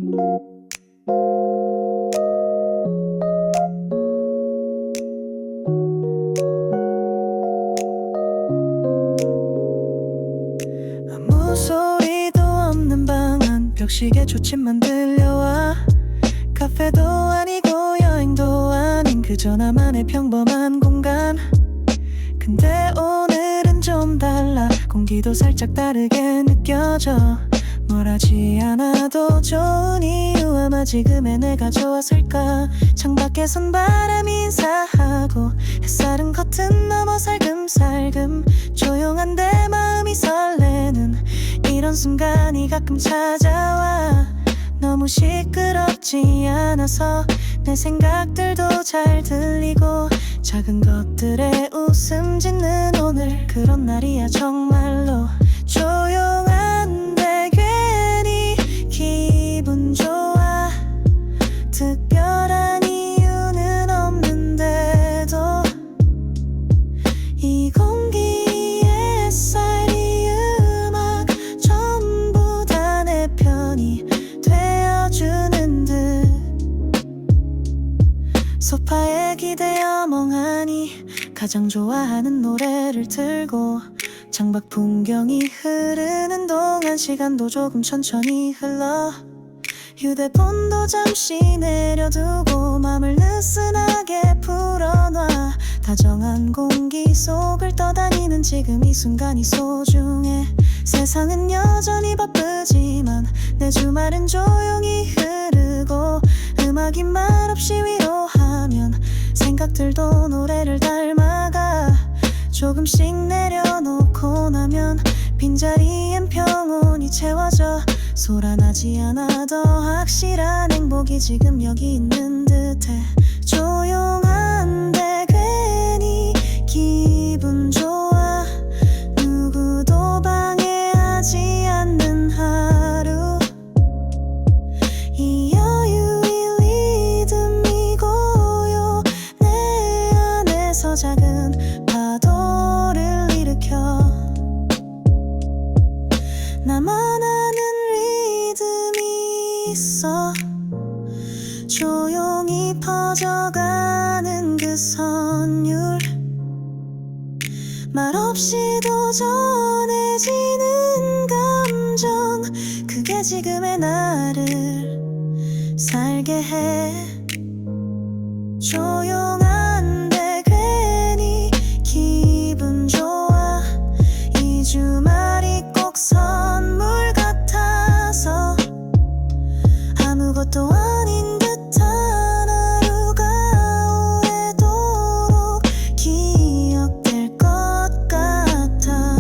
아무 소리도 없는 방 안 벽시계 초침만 들려와 카페도 아니고 여행도 아닌 그저 나만의 평범한 공간. 근데 오늘은 좀 달라. 공기도 살짝 다르게 느껴져. 뭘 하지 않아도 좋은 이유 아마 지금의 내가 좋았을까. 창밖에선 바람이 인사하고 햇살은 커튼 너머 살금살금 조용한데 마음이 설레는 이런 순간이 가끔 찾아와. 너무 시끄럽지 않아서 내 생각들도 잘 들리고 작은 것들에 웃음 짓는 오늘 그런 날이야 정말로. 조용한데 괜히 기분 좋아. 특별한 이유는 없는데도 이 공기에 햇살 이 음악 전부 다 내 편이 되어주는 듯. 소파에 기대어 멍하니 가장 좋아하는 노래를 틀고 창밖 풍경이 흐르는 동안 시간도 조금 천천히 흘러. 휴대폰도 잠시 내려두고 맘을 느슨하게 풀어놔. 다정한 공기 속을 떠다니는 지금 이 순간이 소중해. 세상은 여전히 바쁘지만 내 주말은 조용히 흐르고 음악이 말없이 위로하면 생각들도 노래를 닮아가. 조금씩 내려놓고 나면 빈자리엔 평온이 채워져. 소란하지 않아도 확실한 행복이 지금 여기 있는 듯해. 조용한데 괜히 기분 좋아. 누구도 방해하지 않는 하루. 이 여유의 리듬이고요 내 안에서 작은 파도를 일으켜. 나만 아는 리듬이 있어. 조용히 퍼져가는 그 선율 말없이도 전해지는 감정 그게 지금의 나를 살게 해. 조용한데 괜히 기분 좋아. 이 주말이 꼭 선물 같아서 아무것도 아닌 듯한 하루가 오래도록 기억될 것 같아.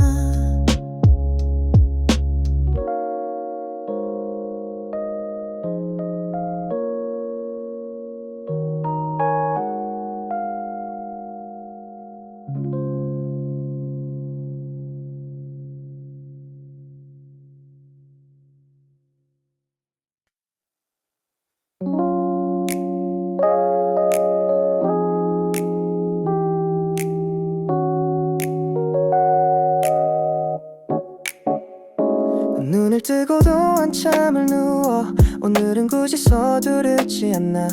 눈을 뜨고도 한참을 누워 오늘은 굳이 서두르지 않나.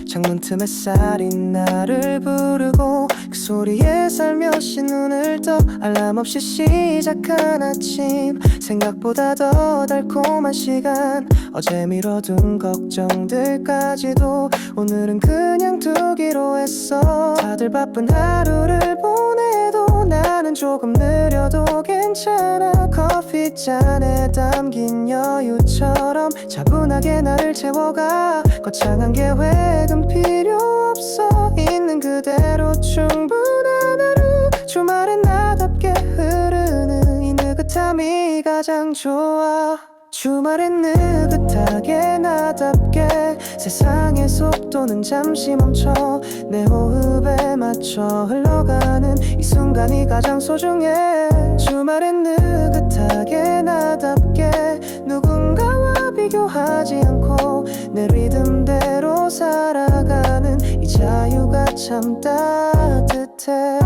창문 틈 햇살이 나를 부르고 그 소리에 살며시 눈을 떠. 알람 없이 시작한 아침 생각보다 더 달콤한 시간. 어제 미뤄둔 걱정들까지도 오늘은 그냥 두기로 했어. 다들 바쁜 하루를 보내도 나는 조금 느려도 괜찮아. 커피잔에 담긴 여유처럼 차분하게 나를 채워가. 거창한 계획은 필요 없어. 있는 그대로 충분한 하루. 주말엔 나답게 흐르는 이 느긋함이 가장 좋아. 주말엔 느긋하게 나답게 세상의 속도는 잠시 멈춰. 내 호흡에 맞춰 흘러가는 이 순간이 가장 소중해. 주말엔 느긋하게 나답게 누군가와 비교하지 않고 내 리듬대로 살아가는 이 자유가 참 따뜻해.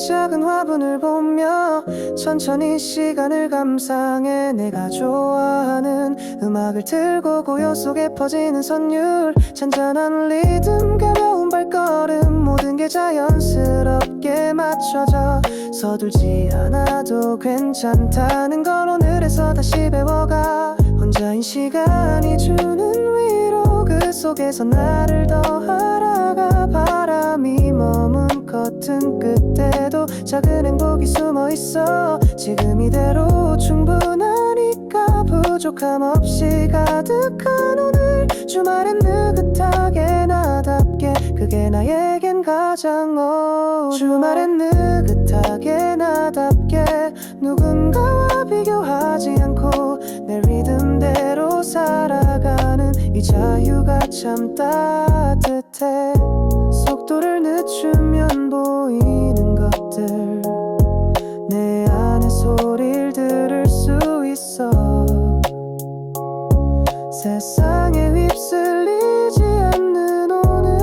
작은 화분을 보며 천천히 시간을 감상해. 내가 좋아하는 음악을 틀고 고요 속에 퍼지는 선율, 잔잔한 리듬, 가벼운 발걸음, 모든 게 자연스럽게 맞춰져. 서둘지 않아도 괜찮다는 걸 오늘에서 다시 배워가. 혼자인 시간이 주는 위로, 그 속에서 나를 더 알아가. 바람이 머문 커튼 끝에도 작은 행복이 숨어있어. 지금 이대로 충분하니까 부족함 없이 가득한 오늘. 주말엔 느긋하게 나답게, 그게 나에겐 가장 어려워. 주말엔 느긋하게 나답게, 누군가와 비교하지 않고 내 리듬대로 살아가는 이 자유가 참 따뜻해. 속도를 늦추면 보이는 것들, 내 안의 소리를 들을 수 있어. 세상에 휩쓸리지 않는 오늘,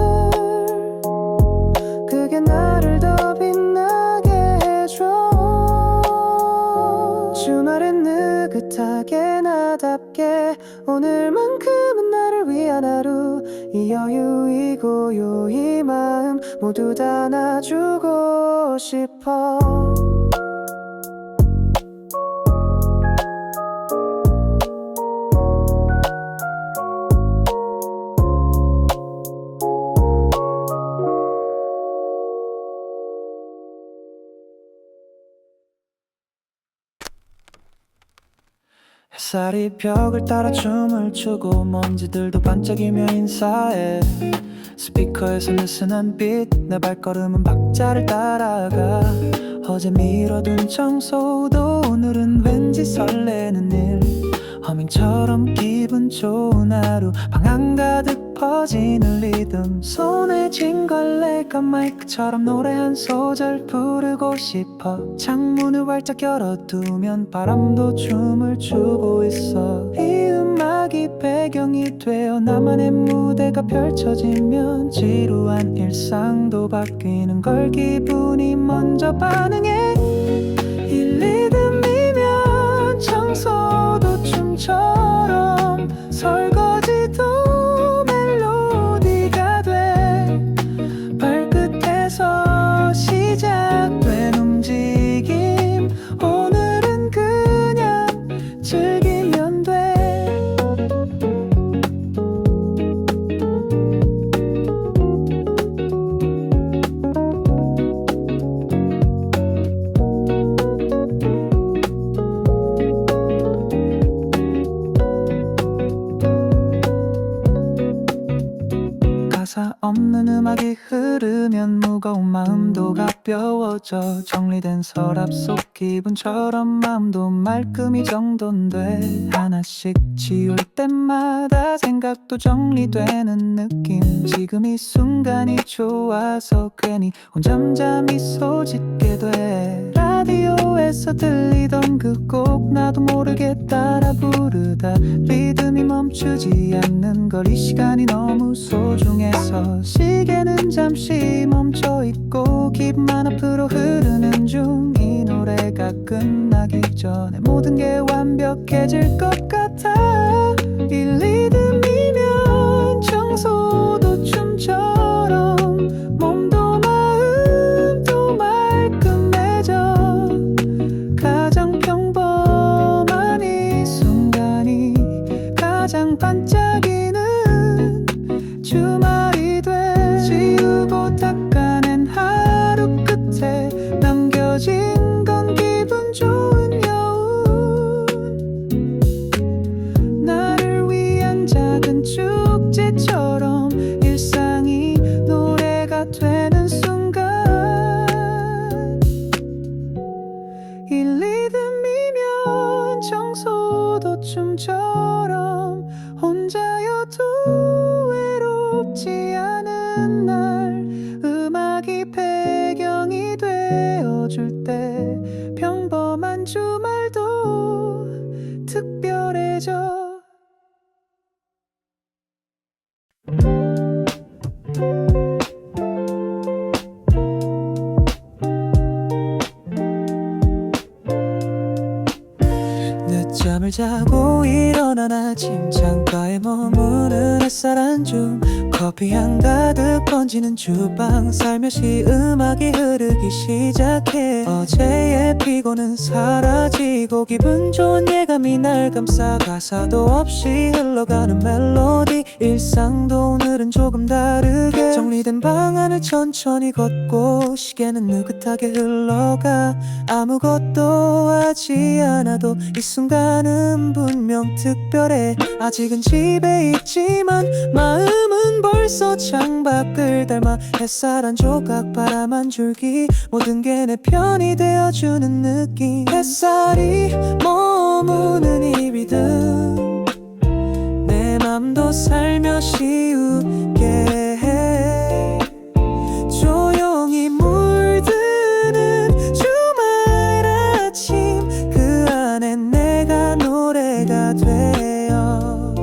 그게 나를 더 빛나게 해줘. 주말엔 느긋하게 나답게, 오늘만큼은 나를 위한 하루. 이 여유, 이 고요, 이 마음 모두 다 놔주고 싶어. 햇살이 벽을 따라 춤을 추고 먼지들도 반짝이며 인사해. 스피커에서 느슨한 빛, 내 발걸음은 박자를 따라가. 어제 미뤄둔 청소도 오늘은 왠지 설레는 일. 허밍처럼 기분 좋은 하루, 방 안가득 퍼지는 리듬. 손에 쥔 걸 내가 마이크처럼 노래 한 소절 부르고 싶어. 창문을 활짝 열어두면 바람도 춤을 추고 있어. 이 음악이 배경이 되어 나만의 무대가 펼쳐지면 지루한 일상도 바뀌는 걸 기분이 먼저 반응해. 이 리듬이면 청소도 춤처럼, 설거지도 멜로디가 돼. 발끝에서 시작된 움직임, 오늘은 그냥 즐기면 돼. 가사 없는 음악이 흐르면 무거운 마음도 가벼워져. 정리된 서랍 속 기분처럼 마음도 말끔히 정돈돼. 하나씩 지울 때마다 생각도 정리되는 느낌. 지금 이 순간이 좋아서 괜히 혼잠잠 미소 짓게 돼. 라디오에서 들리던 그 곡 나도 모르게 따라 부르다 리듬이 멈추지 않는 걸, 이 시간이 너무 소중해서. 시계는 잠시 멈춰있고 기분만 앞으로 흐르는 중. 이 노래가 끝나기 전에 모든 게 완벽해질 것 같아. 이 리듬이면 청소도 춤처럼, 몸도 마음도 말끔해져. 가장 평범한 이 순간이 가장 반짝이는 주말이 돼. 지우고 닦아낸 하루 끝에 남겨진 건 기분 좋은 여운. 나를 위한 작은 축제처럼 일상이 노래가 되는 순간. 이 리듬이면 청소도 춤처럼, 혼자여도 외롭지 않은 날. 음악이 배경이 되어줄 때 평범한 주말도 특별해져. 자고 일어난 아침 창가에 머무는 햇살 안중 커피향 가득 번지는 주방 살며시 음악이 흐르기 시작해 어제의 피곤은 사라지고 기분 좋은 예감이 날 감싸 가사도 없이 흘러가는 멜로디 일상도 오늘은 조금 다르게 정리된 방 안을 천천히 걷고 시계는 느긋하게 흘러가 아무것도 하지 않아도 이 순간은 분명 특별해 아직은 집에 있지만 마음은 벌써 창밖을 닮아 햇살 한 조각 바람 한 줄기 모든 게 내 편이 되어주는 느낌 햇살이 머무는 이 리듬 내 맘도 살며시 웃게 해 조용히 물드는 주말 아침 그 안에 내가 노래가 되어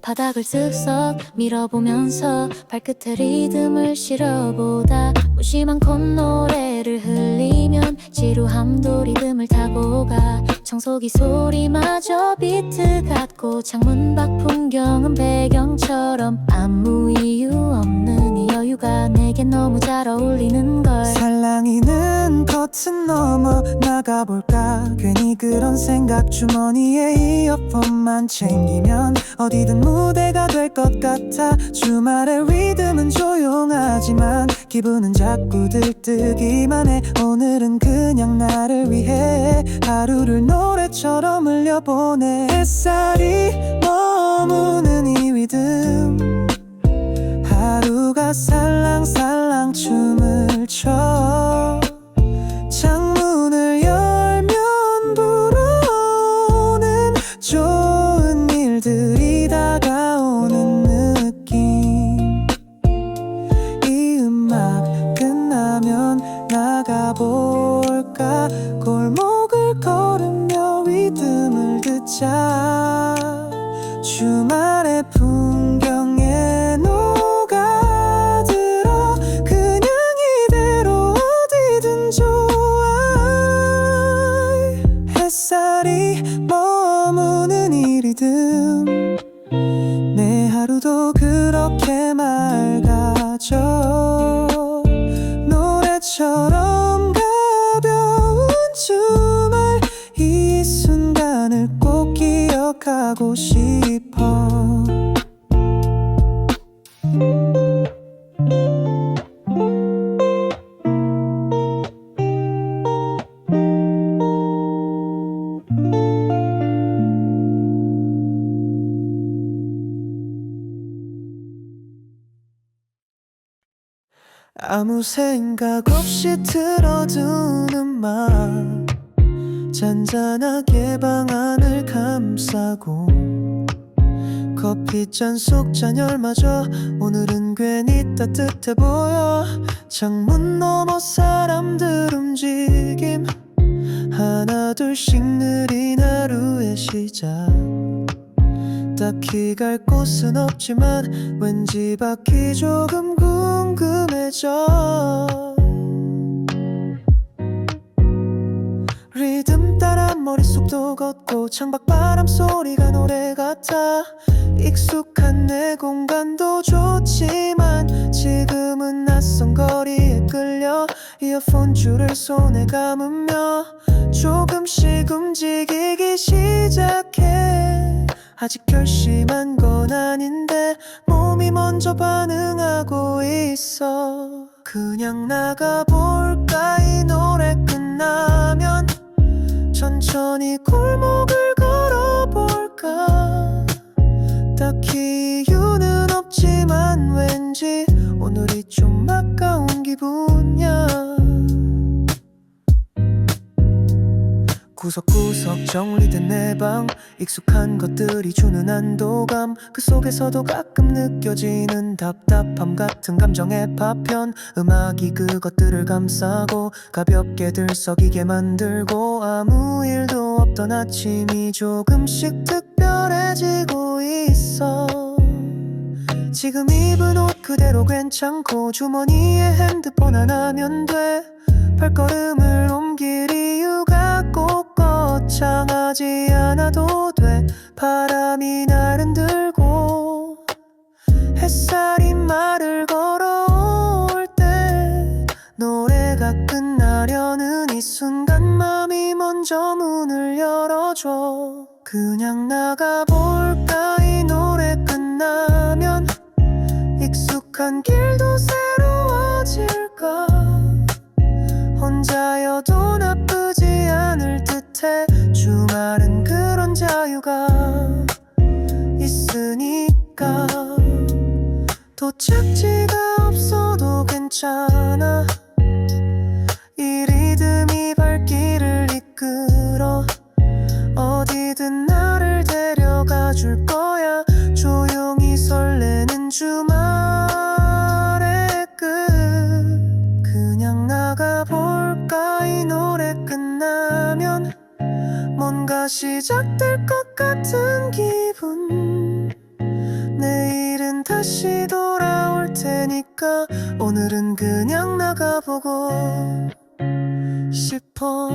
바닥을 쓱싹 밀어보면서 발끝에 리듬을 실어보다 무심한 콧노래를 흘리면 지루함도 리듬을 타고 가 청소기 소리마저 비트 같고 창문 밖 풍경은 배경처럼 아무 이유 없는 이 여유가 내겐 너무 잘 어울리는걸 살랑이는 커튼 넘어 나가볼까 괜히 그런 생각 주머니에 이어폰만 챙기면 어디든 무대가 될 것 같아 주말의 리듬은 조용하지만 기분은 자꾸 들뜨기만 해 오늘은 그냥 나를 위해 하루를 노래처럼 흘려보내 햇살이 머무는 이 리듬 하루가 살랑살랑 춤을 춰 창문을 열면 불어오는 좋은 일들이 다가오는 느낌 이 음악 끝나면 나가볼까 골목을 걸으며 리듬을 듣자 주말의 풍경에 녹아들어 그냥 이대로 어디든 좋아 햇살이 머무는 이 리듬 내 하루도 그렇게 맑아져 노래처럼 가벼운 주말 이 순간을 꼭 기억하고 싶어 아무 생각 없이 틀어둔 음악 잔잔하게 방 안을 감싸고 커피잔 속 잔열마저 오늘은 괜히 따뜻해 보여 창문 너머 사람들 움직임 하나 둘씩 느린 하루의 시작 딱히 갈 곳은 없지만 왠지 밖이 조금 궁금해져 리듬 따라 머릿속도 걷고 창밖 바람 소리가 노래 같아 익숙한 내 공간도 좋지만 지금은 낯선 거리에 끌려 이어폰 줄을 손에 감으며 조금씩 움직이기 시작해 아직 결심한 건 아닌데 몸이 먼저 반응하고 있어 그냥 나가볼까 이 노래 끝나면 천천히 골목을 걸어볼까 딱히 이유는 없지만 왠지 오늘이 좀 아까운 기분이야 구석구석 정리된 내 방 익숙한 것들이 주는 안도감 그 속에서도 가끔 느껴지는 답답함 같은 감정의 파편 음악이 그것들을 감싸고 가볍게 들썩이게 만들고 아무 일도 없던 아침이 조금씩 특별해지고 있어 지금 입은 옷 그대로 괜찮고 주머니에 핸드폰 하나면 돼 발걸음을 옮길 이유가 꼭 걱정하지 않아도 돼. 바람이 날 흔들고 햇살이 말을 걸어올 때 노래가 끝나려는 이 순간 맘이 먼저 문을 열어줘. 그냥 나가볼까. 이 노래 끝나면 익숙한 길도 새로워질까. 혼자여도 나쁘지 않을 듯해. 주말은 그런 자유가 있으니까. 도착지가 없어도 괜찮아. 이 리듬이 발길을 이끌어 어디든 나를 데려가 줄 거야. 조용히 설레는 주말의 끝. 그냥 나가볼까. 이 노래 끝나면 뭔가 시작될 것 같은 기분. 내일은 다시 돌아올 테니까 오늘은 그냥 나가보고 싶어.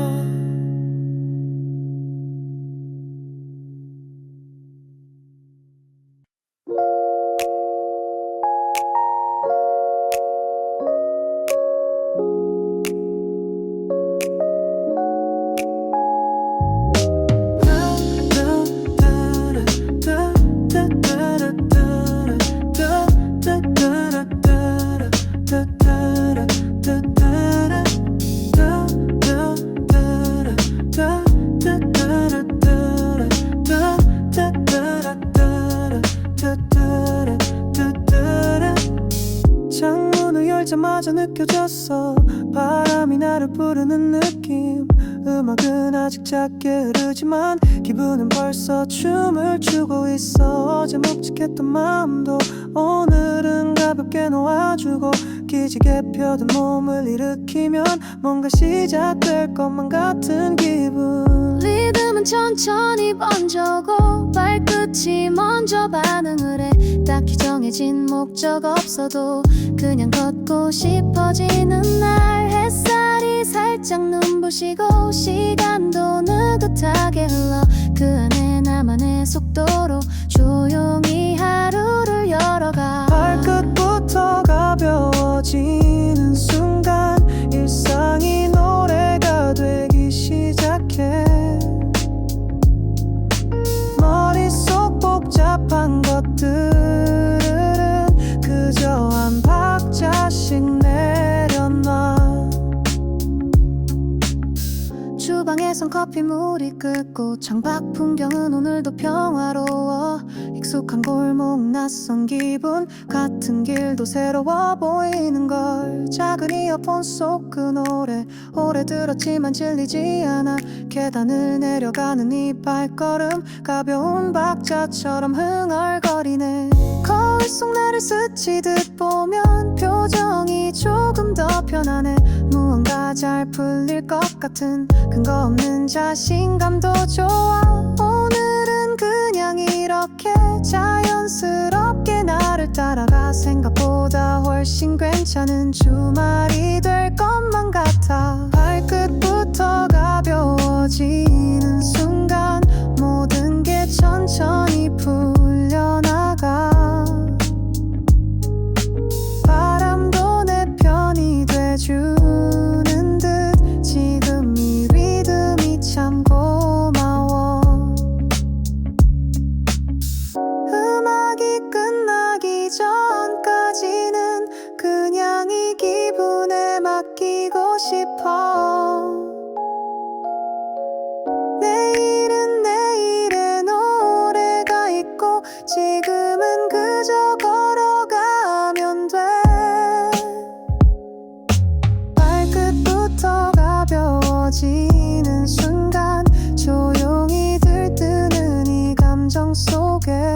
창문을 열자마자 느껴졌어. 바람이 나를 부르는 느낌. 음악은 아직 작게 흐르지만 기분은 벌써 춤을 추고 있어. 어제 묵직했던 마음도 오늘은 가볍게 놓아주고 기지개 펴든 몸을 일으키면 뭔가 시작될 것만 같은 기분. 리듬은 천천히 번져고 발끝이 먼저 반응을 해. 딱히 정해진 목적 없어도 그냥 걷고 싶어지는 날. 햇살이 살짝 눈부시고 시간도 느긋하게 흘러 그 안에 나만의 속도로 조용히 하루를 열어가. 발끝부터 가벼워지는 순간 일상이 노래가 되기 시작해. 머릿속 복잡한 것들은 그저 한 박자씩 내려놔. 주방에선 커피물이 끓고 창밖 풍경은 오늘도 평화로워. 익숙한 골목 낯선 기분 같은 길도 새로워 보이는 걸. 작은 이어폰 속 그 노래 오래 들었지만 질리지 않아. 계단을 내려가는 이 발걸음 가벼운 박자처럼 흥얼거리네. 거울 속 나를 스치듯 보면 표정이 조금 더 편안해. 무언가 잘 풀릴 것 같은 근거 없는 자신감도 좋아. 오늘은 그냥 이렇게 자연스럽게 나를 따라가. 생각보다 훨씬 괜찮은 주말이 될 것만 같아. 발끝부터 가벼워지는 순간 모든 게 천천히 풀려나가. 바람도 내 편이 돼주는 듯 지금 이 리듬이 참 고마워. 음악이 끝나기 전까지는 그냥 이 기분에 맡기고 싶어. 내일은 내일의 노래가 있고 지금은 그저 걸어가면 돼. 발끝부터 가벼워지는 순간 조용히 들뜨는 이 감정 속에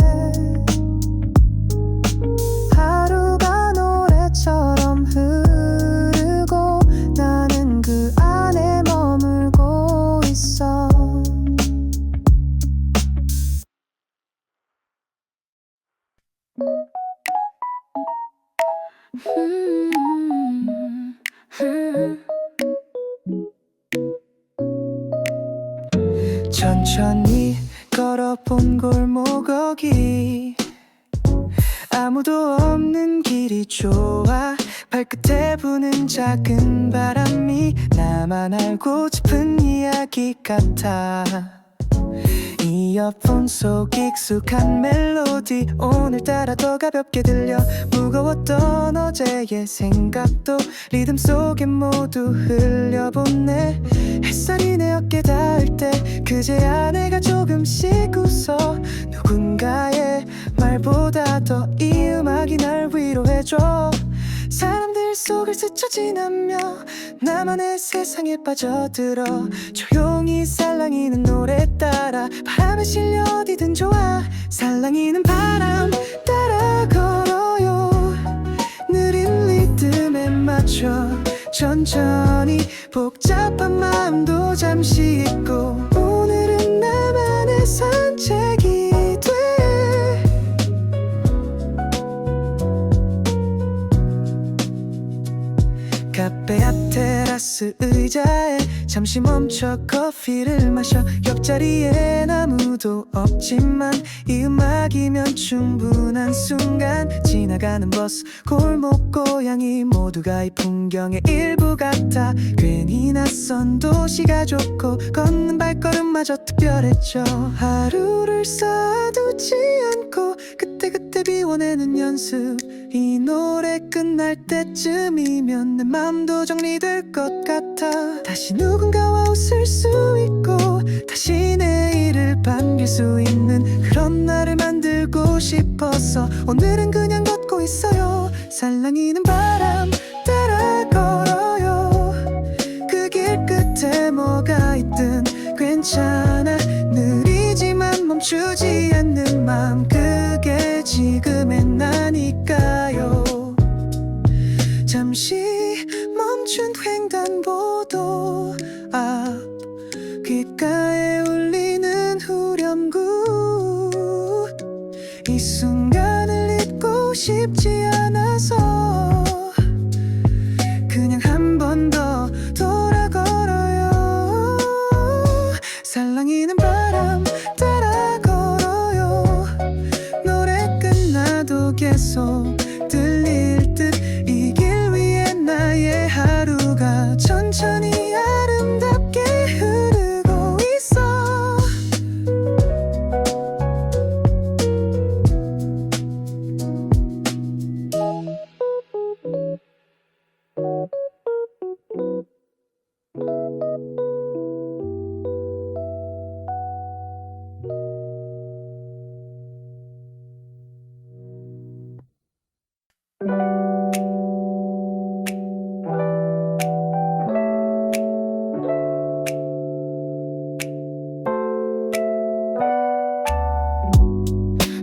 하루가 노래처럼 흐르고 나는 그 안에 머물고 있어. 천천히 걸어본 골목 어기 아무도 없는 길이 좋아 발끝에 부는 작은 바람이 나만 알고 싶은 이야기 같아 이어폰 속 익숙한 멜로디 오늘따라 더 가볍게 들려 무거웠던 어제의 생각도 리듬 속에 모두 흘려보내 햇살이 내 어깨 닿을 때 그제야 내가 조금씩 웃어 누군가의 말보다 더 이 음악이 날 위로해줘 사람들 속을 스쳐 지나며 나만의 세상에 빠져들어 조용히 살랑이는 노래 따라 바람에 실려 어디든 좋아 살랑이는 바람 따라 걸어요 느린 리듬에 맞춰 천천히 복잡한 마음도 잠시 잊고 오늘은 나만의 산책이 돼 카페 앞 테라스 의자에 잠시 멈춰 커피를 마셔 옆자리엔 아무도 없지만 이 음악이면 충분한 순간 지나가는 버스 골목 고양이 모두가 이 풍경의 일부 같아 괜히 낯선 도시가 좋고 걷는 발걸음마저 특별했죠 하루를 쌓아두지 않고 그때그때 비워내는 연습 이 노래 끝날 때쯤이면 내 맘도 정리될 것 같아 다시 누군가와 웃을 수 있고 다시 내일을 반길 수 있는 그런 날을 만들고 싶어서 오늘은 그냥 걷고 있어요 살랑이는 바람 따라 걸어요 그 길 끝에 뭐가 있든 괜찮아 느리지만 멈추지 않는 맘 그게 지금의 나니까요 잠시 멈춘 횡단보도 앞 귓가에 울리는 후렴구 이 순간을 잊고 싶지 않아서 그냥 한 번 더 돌아 걸어요 살랑이는 바람 따라 걸어요 노래 끝나도 계속 들릴 듯 이 길 위에 나의 하루가 천천히 아름답게 흐르고 있어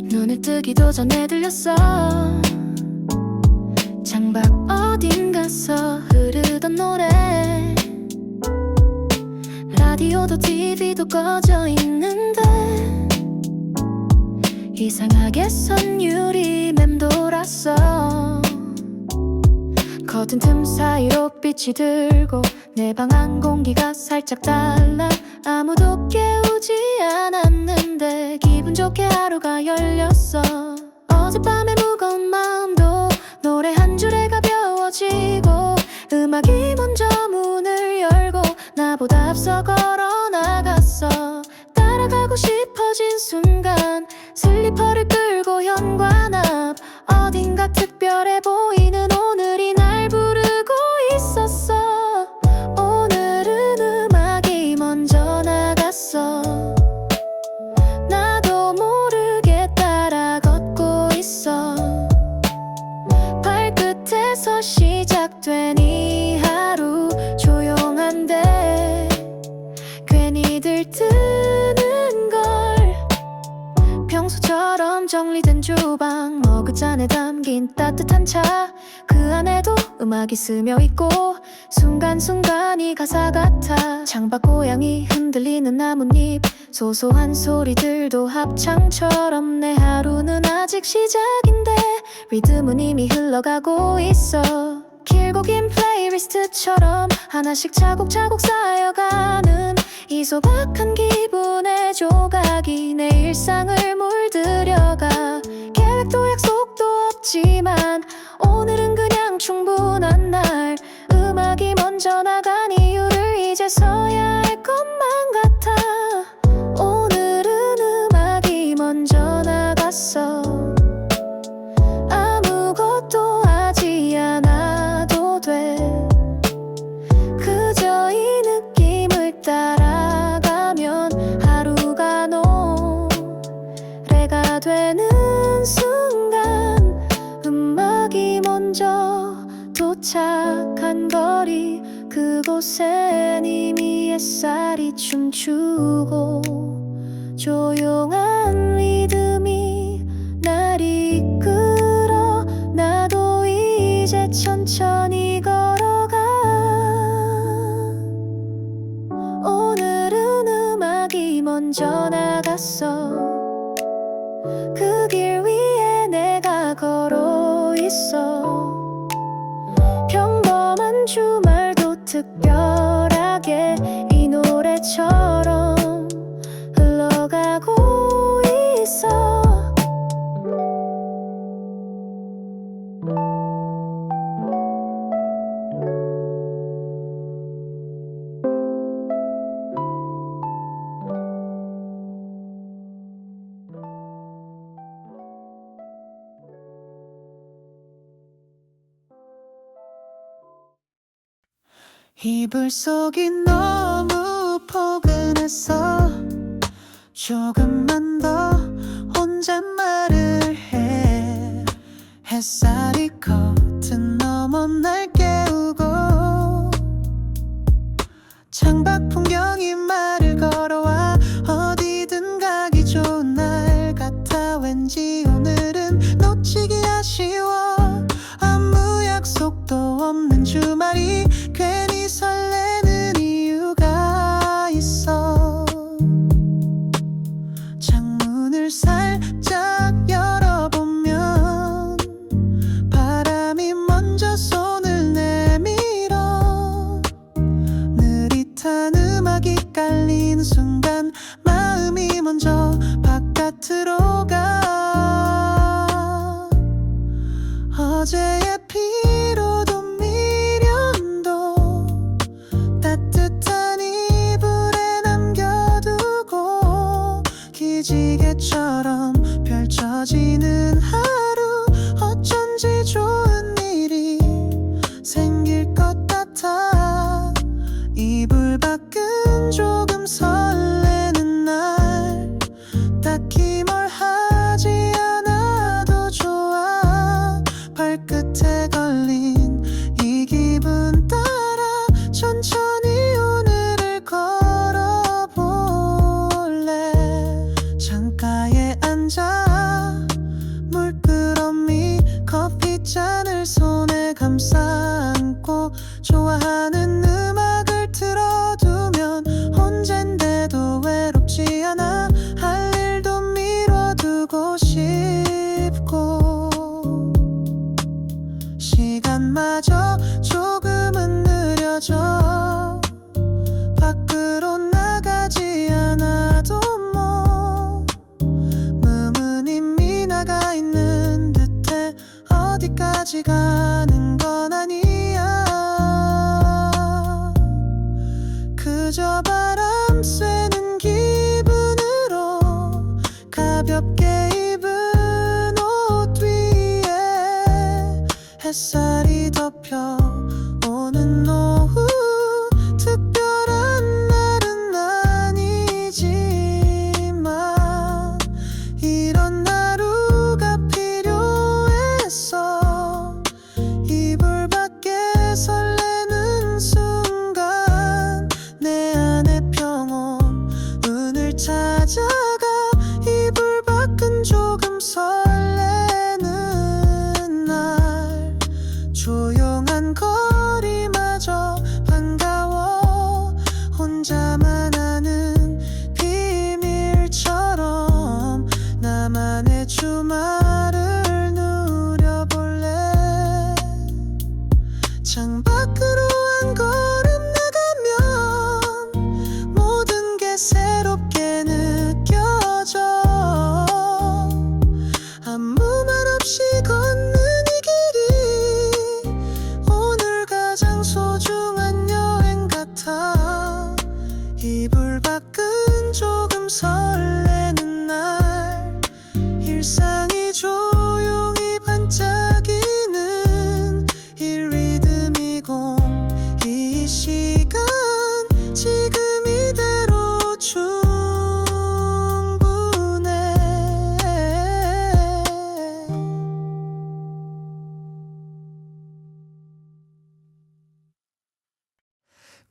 눈을 뜨기도 전에 들렸어 창밖 어딘가서 흐르던 노래 라디오도 TV도 꺼져 있는데 이상하게 선율이 맴돌았어 커튼 틈 사이로 빛이 들고 내 방 안 공기가 살짝 달라 아무도 깨우지 않았는데 기분 좋게 하루가 열렸어 어젯밤의 무거운 마음도 노래 한 줄에 가벼워지고 음악이 먼저 문을 열고 나보다 앞서 걸어 나갔어 따라가고 싶어진 순간 슬리퍼를 끌고 현관 앞 어딘가 특별해 보이는 오늘이 날 부르고 있었어 오늘은 음악이 먼저 나갔어 나도 모르게 따라 걷고 있어 발끝에서 시작된 이 하루 조용한데 괜히 들뜨는 걸 평소처럼 정리된 주방 머그잔에 담긴 따뜻한 차 그 안에도 음악이 스며 있고 순간순간이 가사 같아 창밖 고양이 흔들리는 나뭇잎 소소한 소리들도 합창처럼 내 하루는 아직 시작인데 리듬은 이미 흘러가고 있어 길고 긴 플레이리스트처럼 하나씩 차곡차곡 쌓여가는 이 소박한 기분 기분의 조각이 내 일상을 물들여가. 계획도 약속도 없지만 오늘은 그냥 충분한 날. 음악이 먼저 나간 이유를 이제서야 알 것만 같아. 오늘은 음악이 먼저 나갔어. 아무것도 하지 않아도 돼. 그저 이 느낌을 따라가면 하루가 노래가 되는 순간. 음악이 먼저 도착한 거리, 그곳엔 이미 햇살이 춤추고 조용한 리듬이 날 이끌어. 나도 이제 천천히 걸어가. 오늘은 음악이 먼저 나갔어. 그 길 위에 내가 걸어 있어. 평범한 주말도 특별하게 이 노래처럼 흘러가고 있어. 이불 속이 너무 포근해서 조금만 더 혼잣말을 해. 햇살이 커튼 너머 날 깨우고 창밖 풍경이 말을 걸어와. 어디든 가기 좋은 날 같아. 왠지 오늘은 놓치기 아쉬워. 아무 약속도 없는 주말이 괜히 설레는 이유가 있어. 창문을 살짝 열어보면 바람이 먼저 손을 내밀어. 느릿한 음악이 깔린 순간 마음이 먼저 바깥으로 가. 어제의 피로도 미련도 따뜻한 이불에 남겨두고 기지개처럼 펼쳐지는 하루. 어쩐지 좋은 일이 생길 것 같아. 이불 밖은 조금 설레는 날. 딱히 뭘 하지 않아도 좋아. 발끝에 걸린 이 기분 따라 천천히 오늘을 걸어볼래. 창가에 앉아 물끄러미 커피잔을 손에 감싸 안고 좋아하는 음악을 틀어두면 혼잔데도 외롭지 않아. 할 일도 미뤄두고 싶고 시간마저 조금은 느려져. 밖으로 나가지 않아도 뭐 몸은 이미 나가 있는 듯해. 어디까지 가는 건 아니야. 그저 바람 쐬는 기분으로 가볍게 입은 옷 위에 햇살이 덮여 오는 오후. 특별한 날은 아니지만 이런 하루가 필요했어. 이불 밖에 설레는 순간 내 안의 평온 운을 찾아가. 이불 밖은 조금 설레는 날. 조용한 거리마저 반가워. 혼자만 아는 비밀처럼 나만의 주말을 누려볼래. 창밖으로 한 걸음 나가면 모든 게 새롭게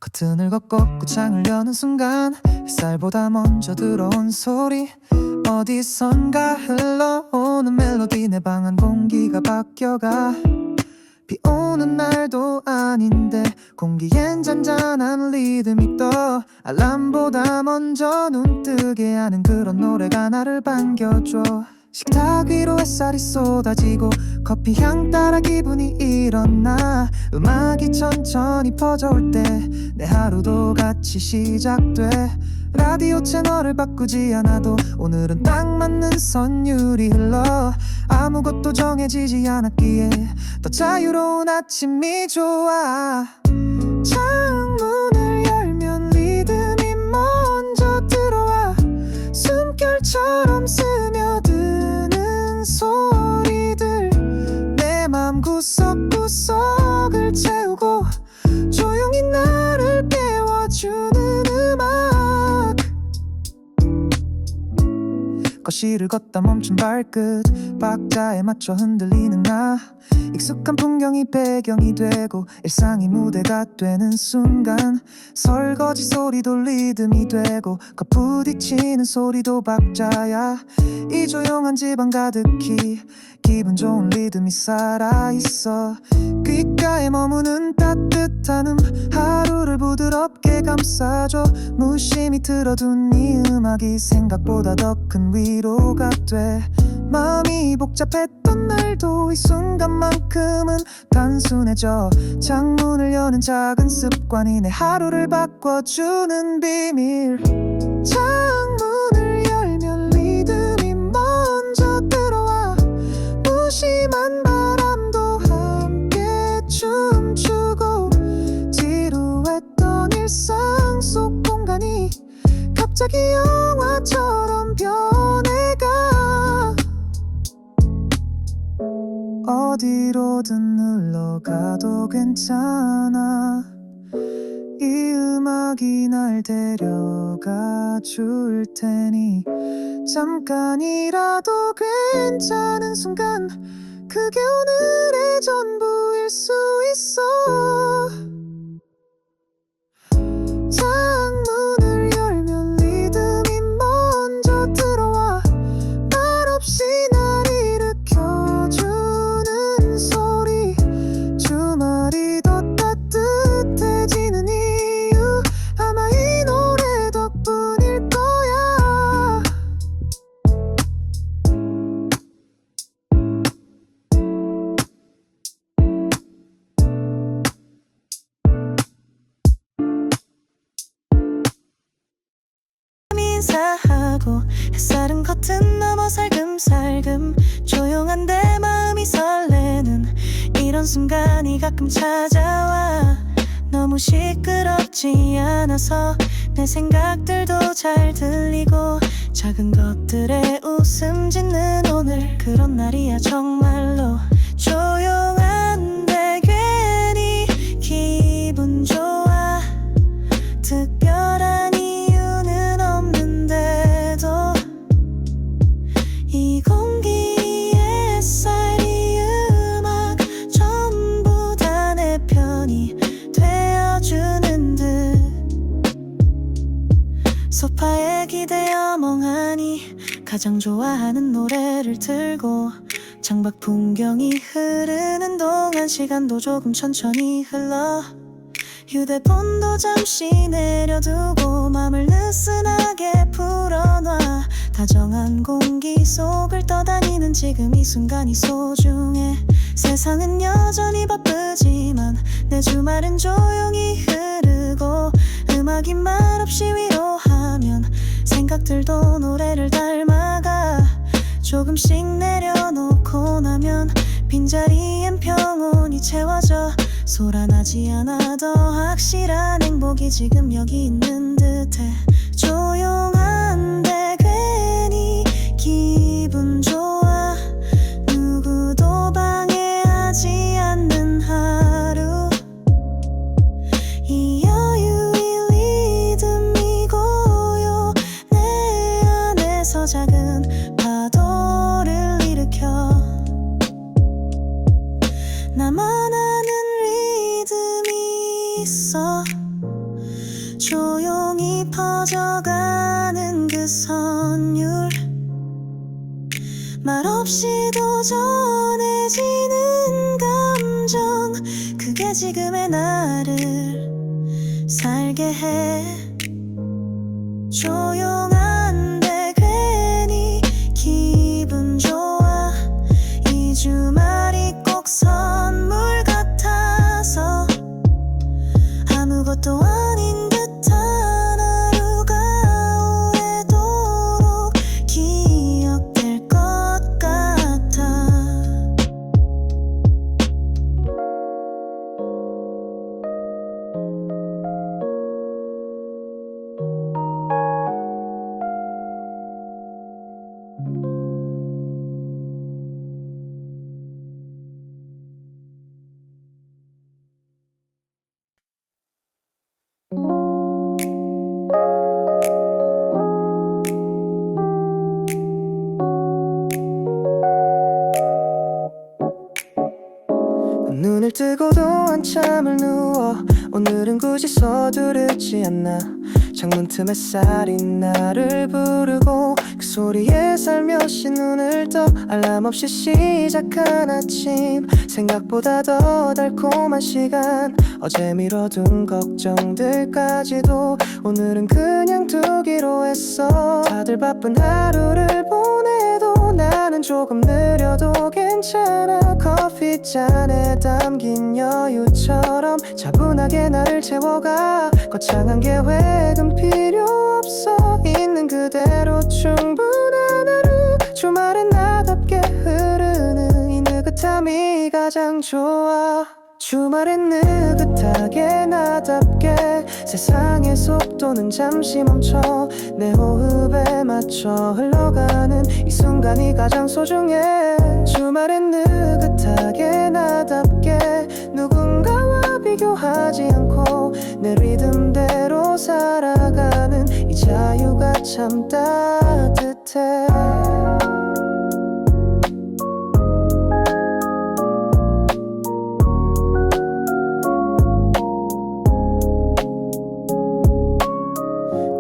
커튼을 걷고 창을 여는 순간 햇살보다 먼저 들어온 소리, 어디선가 흘러오는 멜로디, 내 방 안 공기가 바뀌어가. 비 오는 날도 아닌데 공기엔 잔잔한 리듬이 떠. 알람보다 먼저 눈 뜨게 하는 그런 노래가 나를 반겨줘. 식탁 위로 햇살이 쏟아지고 커피 향 따라 기분이 일어나. 음악이 천천히 퍼져올 때 내 하루도 같이 시작돼. 라디오 채널을 바꾸지 않아도 오늘은 딱 맞는 선율이 흘러. 아무것도 정해지지 않았기에 더 자유로운 아침이 좋아. 창문을 열면 리듬이 먼저 들어와. 숨결처럼 스며드는 소리들, 내 맘 구석구석을 채우고 조용히 나를 깨워주는 음악. 거실을 걷다 멈춘 발끝, 박자에 맞춰 흔들리는 나. 익숙한 풍경이 배경이 되고 일상이 무대가 되는 순간, 설거지 소리도 리듬이 되고 컵 부딪히는 소리도 박자야. 이 조용한 집안 가득히 기분 좋은 리듬이 살아있어. 귓가에 머무는 따뜻한 하루를 부드럽게 감싸줘. 무심히 틀어둔 이 음악이 생각보다 더 큰 위로가 돼. 마음이 복잡했던 날도 이 순간만큼은 단순해져. 창문을 여는 작은 습관이 내 하루를 바꿔주는 비밀. 창문을 열면 리듬이 먼저 들어와. 무심한 바람도 함께 춤추고 지루했던 일상 속 공간이 갑자기 영화처럼 변해가. 어디로든 눌러가도 괜찮아. 이 음악이 날 데려가 줄 테니 잠깐이라도 괜찮은 순간, 그게 오늘의 전부일 수 있어. 창문을 열면 리듬이 먼저 들어와. 말없이 날 일으켜주는 소리, 주말이 더 따뜻해지는 이유 아마 이 노래 덕분일 거야. 인사하고 햇살은 커튼 넘어 살금살금 조용한데 마음이 설레는 이런 순간이 가끔 찾아와. 너무 시끄럽지 않아서 내 생각들도 잘 들리고 작은 것들에 웃음 짓는 오늘, 그런 날이야 정말로. 조용한데 괜히 기분 좋아. 특별한 이유는 없는데도 이 공기에 햇살, 이 음악 전부 다 내 편이 되어주는 듯. 소파에 기대어 멍하니 가장 좋아하는 노래를 틀고 창밖 풍경이 흐르는 동안 시간도 조금 천천히 흘러. 휴대폰도 잠시 내려두고 맘을 느슨하게 풀어놔. 다정한 공기 속을 떠다니는 지금 이 순간이 소중해. 세상은 여전히 바쁘지만 내 주말은 조용히 흐르고 음악이 말없이 위로하면 생각들도 노래를 닮아가. 조금씩 내려놓고 나면 빈자리엔 평온이 채워져. 소란하지 않아도 확실한 행복이 지금 여기 있는 듯해. 조용한데 괜히 기분 좋아. 누구도 방해하지 않는 하루. 이 여유의 리듬이고요. 내 안에서 작은 파도를 일으켜. 나만 아는 리듬이 있어. 조용히 퍼져가는 그 선율 말없이도 전해지는 감정 그게 지금의 나를 살게 해 조용한데 괜히 기분 좋아 이 주말이 꼭 선물 같아서 아무것도 아닌 듯한 하루가 오래도록 기억될 것 같아 눈을 뜨고도 한참을 누워 오늘은 굳이 서두르지 않아 창문 틈 햇살이 나를 부르고 그 소리에 살며시 눈을 떠 알람 없이 시작한 아침 생각보다 더 달콤한 시간 어제 미뤄둔 걱정들까지도 오늘은 그냥 두기로 했어 다들 바쁜 하루를 보내도 나는 조금 느려도 괜찮아 커피잔에 담긴 여유처럼 차분하게 나를 채워가 거창한 계획은 필요 없어 있는 그대로 충분한 하루 주말엔 나답게 흐르는 이 느긋함이 가장 좋아 주말엔 느긋하게 나답게 세상의 속도는 잠시 멈춰 내 호흡에 맞춰 흘러가는 이 순간이 가장 소중해 주말엔 느긋하게 나답게 누군가와 비교하지 않고 내 리듬대로 살아가는 이 자유가 참 따뜻해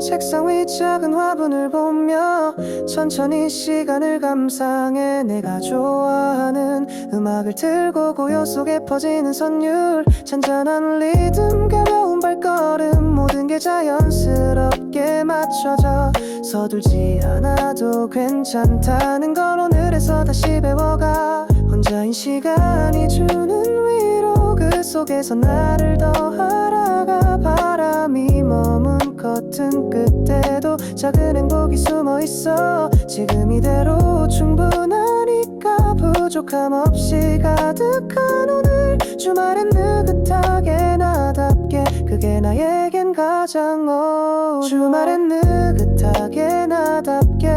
책상 위 작은 화분을 보며 천천히 시간을 감상해 내가 좋아하는 음악을 틀고 고요 속에 퍼지는 선율 잔잔한 리듬 가벼운 발걸음 모든 게 자연스럽게 맞춰져 서둘지 않아도 괜찮다는 걸 오늘에서 다시 배워가 혼자인 시간이 주는 위로 그 속에서 나를 더 알아가 바람이 머문 커튼 끝에도 작은 행복이 숨어있어 지금 이대로 충분하니까 부족함 없이 가득한 오늘 주말엔 느긋하게 나답게 그게 나에겐 가장 어려워 주말엔 느긋하게 나답게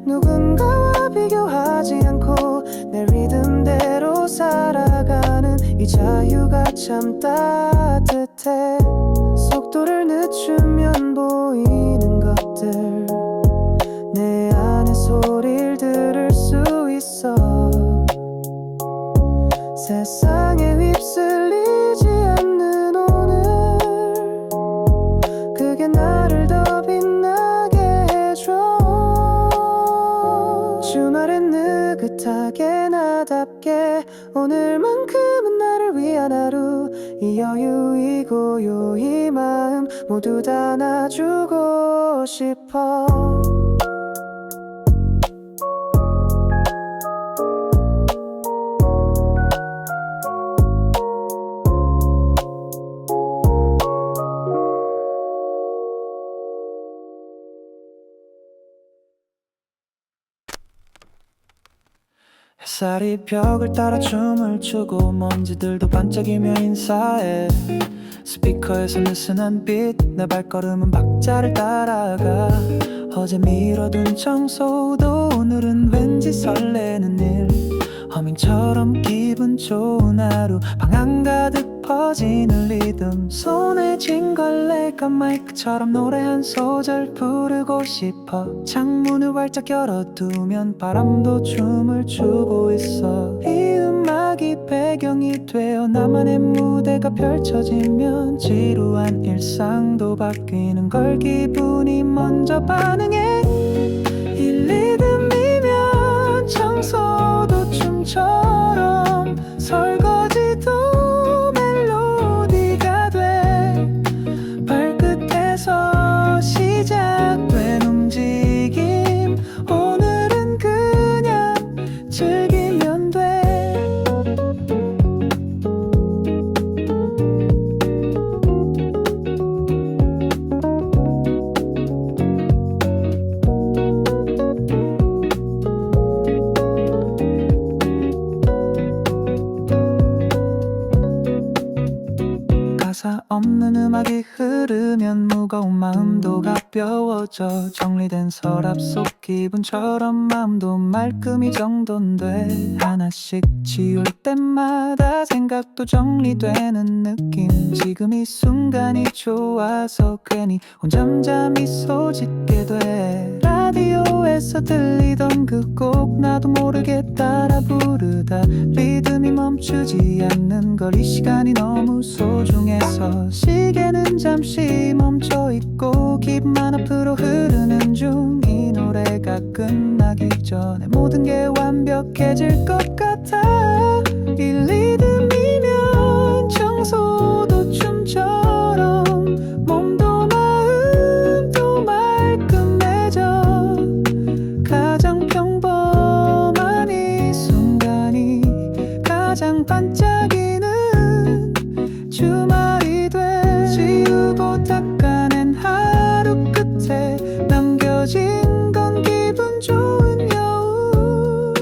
누군가와 비교하지 않고 내 리듬대로 살아가는 이 자유가 참 따뜻해 속도를 늦추면 보이는 것들 내 안의 소리를 들을 수 있어 세상에 휩쓸리지 않는 오늘 그게 나를 더 빛나게 해줘 주말엔 느긋하게 나답게 오늘만큼은 나를 위한 하루 이 여유 이 고요 이 마음 모두 다 놔주고 싶어 햇살이 벽을 따라 춤을 추고 먼지들도 반짝이며 인사해 스피커에서 느슨한 빛 내 발걸음은 박자를 따라가 어제 미뤄둔 청소도 오늘은 왠지 설레는 일 허밍처럼 기분 좋은 하루 방 안가득 퍼지는 리듬 손에 쥔 걸 내가 마이크처럼 노래 한 소절 부르고 싶어 창문을 활짝 열어두면 바람도 춤을 추고 있어 이 음악이 배경이 되어 나만의 무대가 펼쳐지면 지루한 일상도 바뀌는 걸 기분이 먼저 반응해 이 리듬이면 청소도 춤처럼 설거지도 멜로디가 돼 발끝에서 시작된 움직임 오늘은 그냥 즐기면 돼 가사 없는 음악이 흐르면 무거운 마음도 가벼워져 정리된 서랍 속 기분처럼 마음도 말끔히 정돈돼 하나씩 지울 때마다 생각도 정리되는 느낌 지금 이 순간이 좋아서 괜히 혼잠잠 미소 짓게 돼 라디오에서 들리던 그 곡 나도 모르게 따라 부르다 리듬이 멈추지 않는 걸 이 시간이 너무 소중해서 시계는 잠시 멈춰있고 기분만 앞으로 흐르는 중 이 노래가 끝나기 전에 모든 게 완벽해질 것 같아 이 리듬이면 청소도 춤처럼 몸도 마음도 말끔해져 가장 평범한 이 순간이 가장 반짝이는 주말이 돼 지우고 닦아낸 하루 끝에 남겨진 건 기분 좋은 여운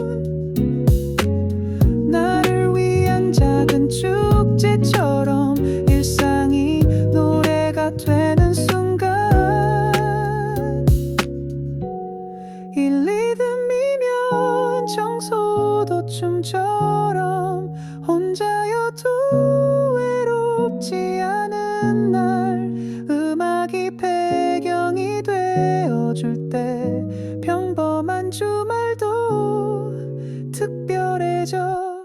나를 위한 작은 축제처럼 일상이 노래가 되는 순간 이 리듬이면 청소도 춤처럼 혼자여도 외롭지 않은 날 음악이 배경이 되어줄 때 평범한 주말도 특별해져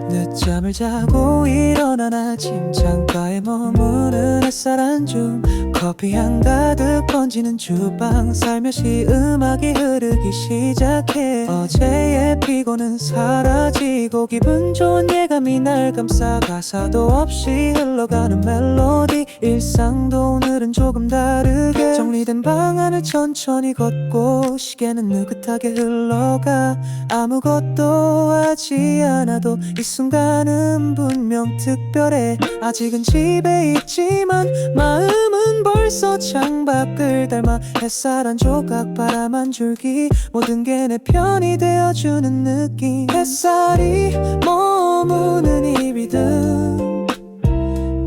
늦잠을 자고 일어난 아침 창가에 머무는 햇살 안중 커피 향 가득 번지는 주방 살며시 음악이 흐르기 시작해 어제의 피곤은 사라지고 기분 좋은 예감이 날 감싸 가사도 없이 흘러가는 멜로디 일상도 오늘은 조금 다르게 정리된 방 안을 천천히 걷고 시계는 느긋하게 흘러가 아무것도 하지 않아도 이 순간은 분명 특별해 아직은 집에 있지만 마음은 벌써 창밖을 닮아 햇살 한 조각 바람 한 줄기 모든 게 내 편이 되어주는 느낌 햇살이 머무는 이 리듬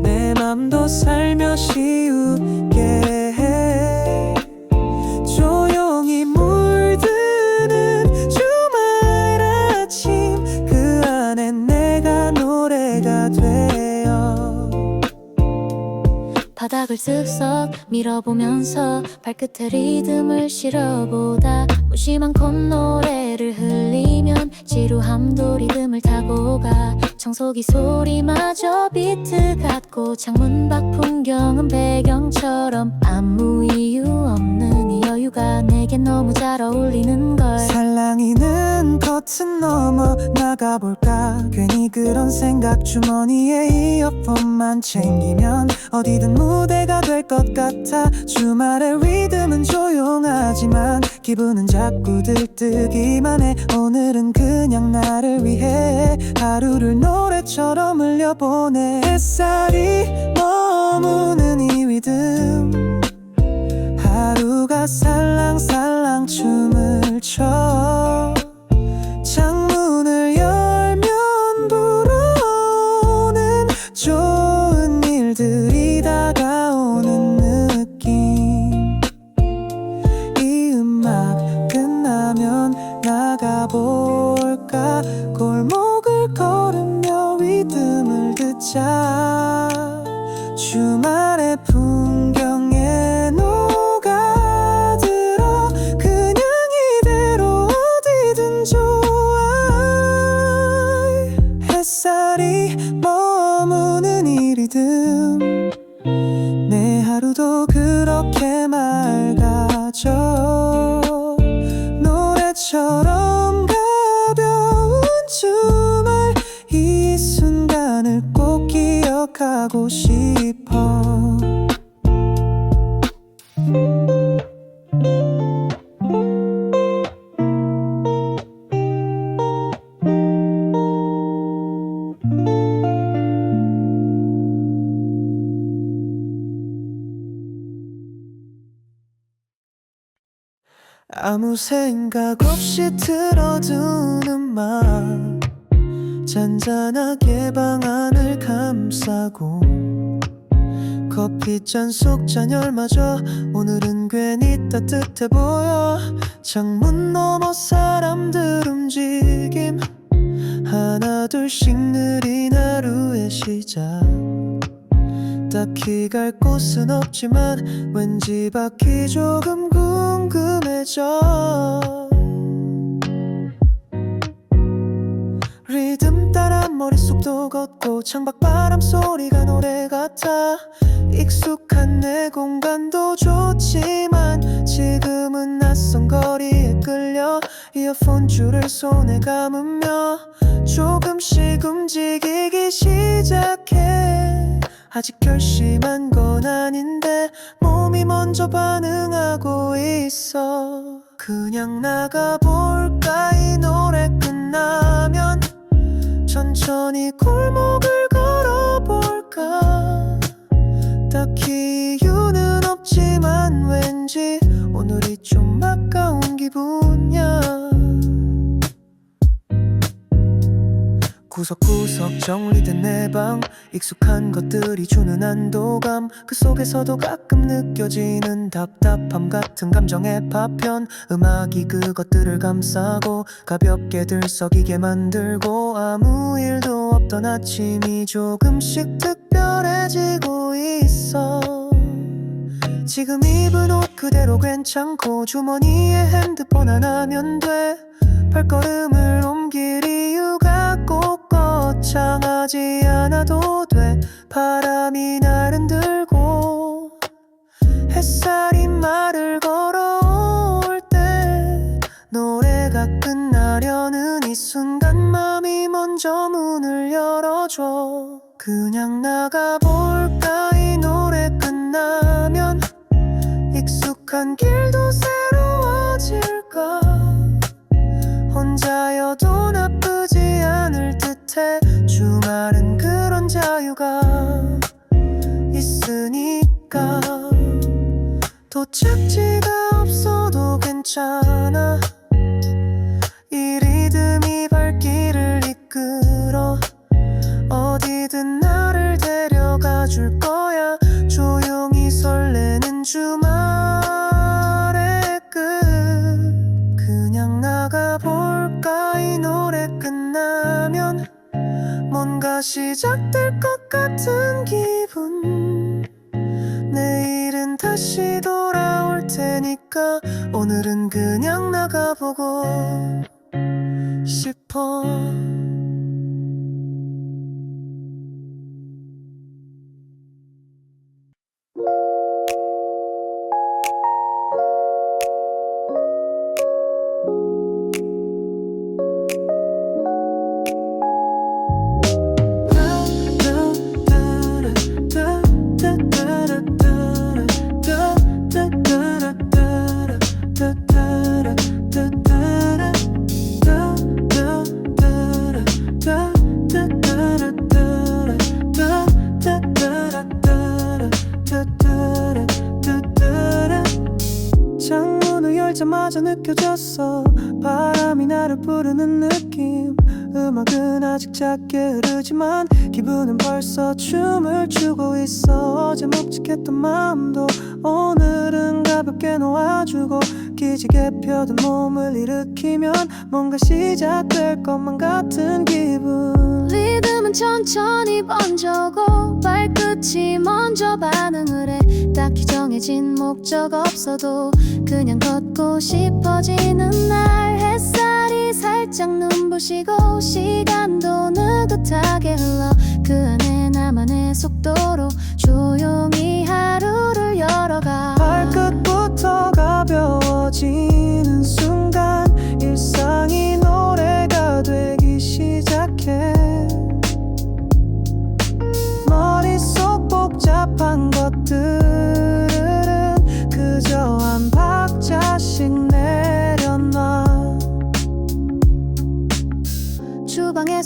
내 맘도 살며시 웃게 해 조용히 물드는 주말 아침 그 안에 내가 노래가 되어 바닥을 쓱싹 밀어보면서 발끝에 리듬을 실어보다 무심한 콧노래를 흘리면 지루함도 리듬을 타고 가 청소기 소리마저 비트 같고 창문 밖 풍경은 배경처럼 아무 이유 없는 이 여유가 내겐 너무 잘 어울리는걸 살랑이는 커튼 넘어 나가볼까 괜히 그런 생각 주머니에 이어폰만 챙기면 어디든 무대가 될 것 같아 주말의 리듬은 조용하지만 기분은 자꾸 들뜨기만 해 오늘은 그냥 나를 위해 하루를 노래처럼 흘려보내 햇살이 머무는 이 리듬 하루가 살랑살랑 춤을 춰 창문을 열면 불어오는 좋은 일들이 다가오는 하루도 그렇게 맑아져 노래처럼 가벼운 주말 이 순간을 꼭 기억하고 싶어 아무 생각 없이 들어둔 음악 잔잔하게 방안을 감싸고 커피잔 속 잔열마저 오늘은 괜히 따뜻해 보여 창문 너머 사람들 움직임 하나 둘씩 느린 하루의 시작 딱히 갈 곳은 없지만 왠지 밖이 조금 궁금해져 리듬 따라 머릿속도 걷고 창밖바람 소리가 노래 같아 익숙한 내 공간도 좋지만 지금은 낯선 거리에 끌려 이어폰 줄을 손에 감으며 조금씩 움직이기 시작해 아직 결심한 건 아닌데 몸이 먼저 반응하고 있어 그냥 나가볼까 이 노래 끝나면 천천히 골목을 걸어볼까 딱히 이유는 없지만 왠지 오늘이 좀 아까운 기분이야 구석구석 정리된 내 방 익숙한 것들이 주는 안도감 그 속에서도 가끔 느껴지는 답답함 같은 감정의 파편 음악이 그것들을 감싸고 가볍게 들썩이게 만들고 아무 일도 없던 아침이 조금씩 특별해지고 있어 지금 입은 옷 그대로 괜찮고 주머니에 핸드폰 하나면 돼 발걸음을 옮길 이유가 꼭 거창하지 않아도 돼 바람이 날 흔들고 햇살이 말을 걸어올 때 노래가 끝나려는 이 순간 맘이 먼저 문을 열어줘 그냥 나가볼까 이 노래 끝나면 익숙한 길도 새로워질까 혼자여도 나쁘지 않을 듯해 주말은 그런 자유가 있으니까 도착지가 없어도 괜찮아 이 리듬이 발길을 이끌어 어디든 나를 데려가 줄 거야 조용히 설레는 주말의 끝 그냥 나가볼까 이 노래 끝나면 뭔가 시작될 것 같은 기분 내일은 다시 돌아올 테니까 오늘은 그냥 나가보고 싶어 창문을 열자마자 느껴졌어 바람이 나를 부르는 느낌 음악은 아직 작게 흐르지만 기분은 벌써 춤을 추고 있어 어제 묵직했던 마음도 오늘은 가볍게 놓아주고 기지개 펴둔 몸을 일으키면 뭔가 시작될 것만 같은 기분 리듬은 천천히 번져고 발끝이 먼저 반응을 해 딱히 정해진 목적 없어도 그냥 걷고 싶어지는 날 햇살이 살짝 눈부시고 시간도 느긋하게 흘러 그 안에 나만의 속도로 조용히 하루를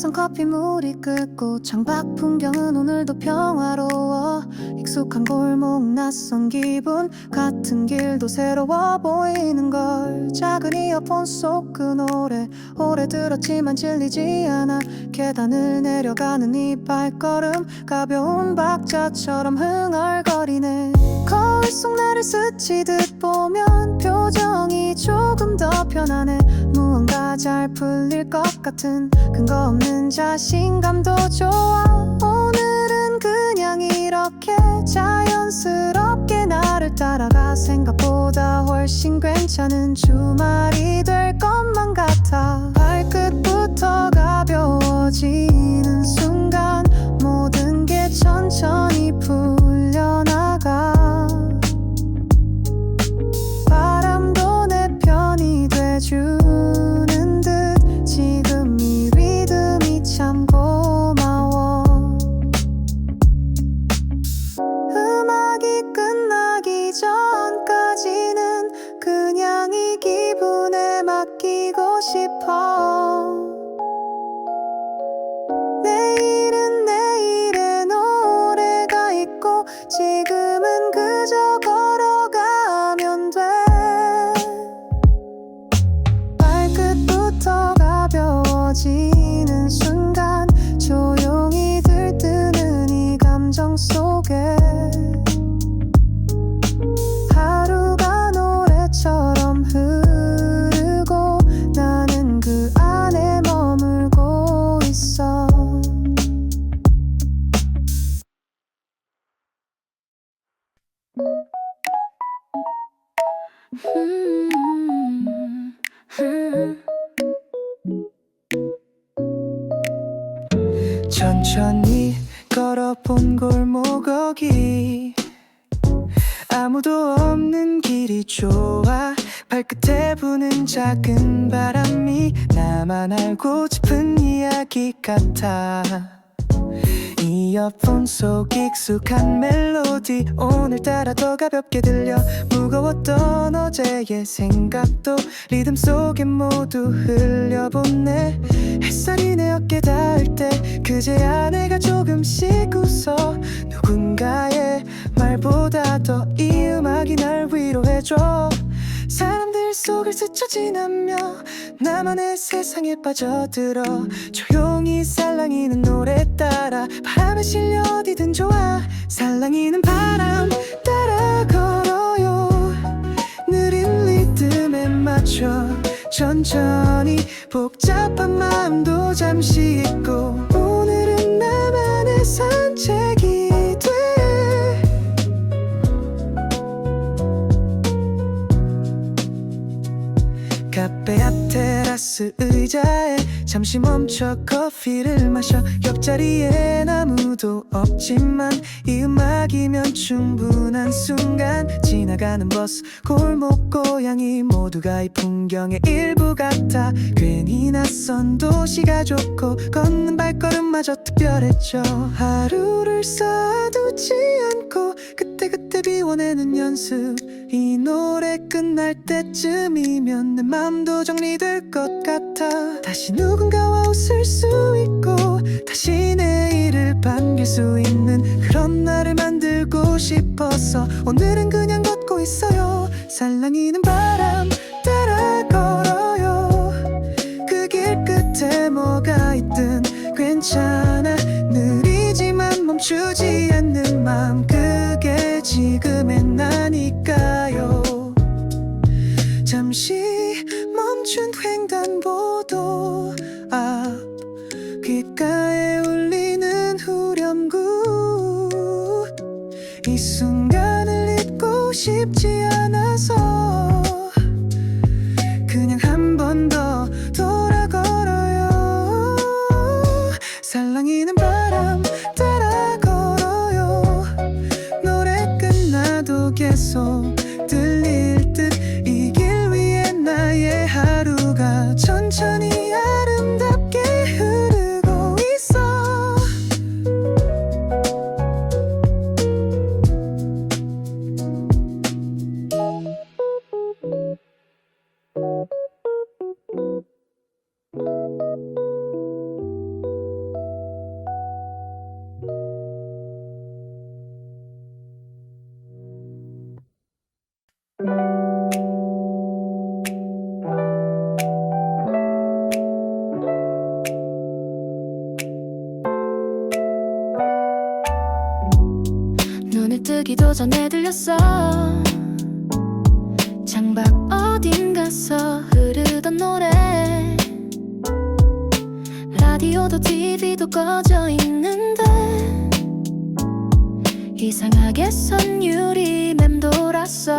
낯선 커피물이 끓고 창밖 풍경은 오늘도 평화로워. 익숙한 골목 낯선 기분 같은 길도 새로워 보이는걸. 작은 이어폰 속 그 노래 오래 들었지만 질리지 않아. 계단을 내려가는 이 발걸음 가벼운 박자처럼 흥얼거리네. 거울 속 나를 스치듯 보면 표정이 조금 더 편하네. 무언가 잘 풀릴 것 같은 근거 없는 자신감도 좋아. 오늘은 그냥 이렇게 자연스럽게 나를 따라가. 생각보다 훨씬 괜찮은 주말이 될 것만 같아. 발끝부터 가벼워지는 순간 모든 게 천천히 풀려나가. 바람도 내 편이 돼주는 듯 지금 이 리듬이 참 고마워. 음악이 끝나기 전까지는 그냥 이 기분에 맡기고 싶어. 내일은 내일의 노래가 있고 지금은 그저 걸어가면 돼. 발끝부터 가벼워지는 순간 조용히 들뜨는 이 감정 속에 하루가 노래처럼 흐르고 나는 그 안에 머물고 있어. 천천히 걸어본 골목거기 아무도 없는 길이 좋아. 발끝에 부는 작은 바람이 나만 알고 싶은 이야기 같아. 이어폰 속 익숙한 멜로디 오늘따라 더 가볍게 들려. 무거웠던 어제의 생각도 리듬 속에 모두 흘려보내. 햇살이 내 어깨 닿을 때 그제야 내가 조금씩 웃어. 누군가의 말보다 더 이 음악이 날 위로해줘. 사람들 속을 스쳐 지나며 나만의 세상에 빠져들어. 조용히 살랑이는 노래 따라 바람에 실려 어디든 좋아. 살랑이는 바람 따라 걸어요. 느린 리듬에 맞춰 천천히 복잡한 마음도 잠시 잊고. 오늘은 나만의 산책이 돼. 카페 앞 테라스 의자에 잠시 멈춰 커피를 마셔. 옆자리엔 아무도 없지만 이 음악이면 충분한 순간. 지나가는 버스 골목 고양이 모두가 이 풍경의 일부 같아. 괜히 낯선 도시가 좋고 걷는 발걸음마저 특별해져. 하루를 쌓아두지 않고 그때그때 비워내는 연습. 이 노래 끝날 때쯤이면 내 맘도 정리될 것 같아. 다시 누군가와 웃을 수 있고 다시 내일을 반길 수 있는 그런 날을 만들고 싶어서 오늘은 그냥 걷고 있어요. 살랑이는 바람 따라 걸어요. 그 길 끝에 뭐가 있든 괜찮아. 느리지만 멈추지 않는 맘 그게 지금의 나니까요. 잠시 멈춘 횡단보도 앞 귓가에 울리는 후렴구. 이 순간을 잊고 싶지 않아서 그냥 한 번 더 돌아 걸어요. 살랑이는 바람 따라 걸어요. 노래 끝나도 계속 들릴 듯 이 길 위에 나의 하루가 천천히 아름답게 흐르고 있어. 오기도 전에 들렸어. 창밖 어딘가서 흐르던 노래, 라디오도 TV도 꺼져 있는데 이상하게 선율이 맴돌았어.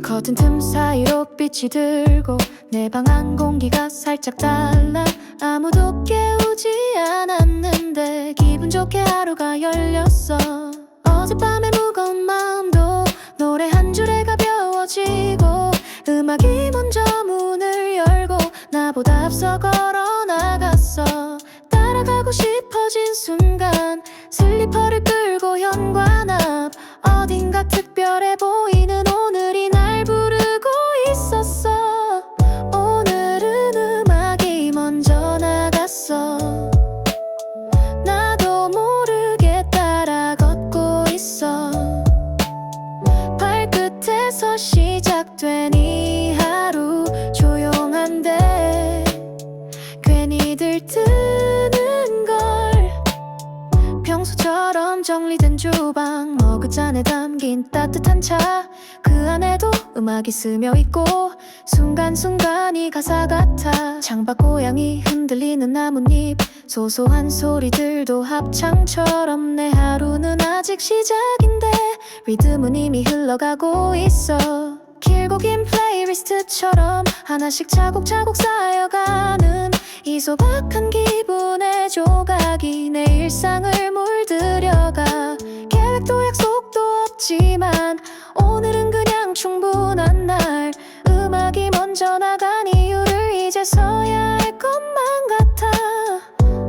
커튼 틈 사이로 빛이 들고 내 방 안 공기가 살짝 달라. 아무도 깨우지 않았는데 기분 좋게 하루가 열렸어. 어젯밤의 무거운 마음도 노래 한 줄에 가벼워지고, 음악이 먼저 문을 열고 나보다 앞서 걸어 나갔어. 따라가고 싶어진 순간 슬리퍼를 끌고 현관 앞, 어딘가 특별해 보이는 오늘이 날 부르고 있었어. 오늘은 음악이 먼저 나갔어. 나도 모르게 따라 걷고 있어. 발끝에서 시작된 이 하루 조용한데 괜히 들뜨는 걸. 평소처럼 정리된 주방, 머그잔에 담긴 따뜻한 차, 그 안에도 음악이 스며있고 순간순간이 가사 같아. 창밖 고양이 흔들리는 나뭇잎, 소소한 소리들도 합창처럼 내 하루는 아직 시작인데 리듬은 이미 흘러가고 있어. 길고 긴 플레이리스트처럼 하나씩 차곡차곡 쌓여가는 이 소박한 기분의 조각이 내 일상을 물들여가. 계획도 약속도 없지만 오늘은 그냥 충분한 날. 음악이 먼저 나간 이유를 이제서야 알 것만 같아.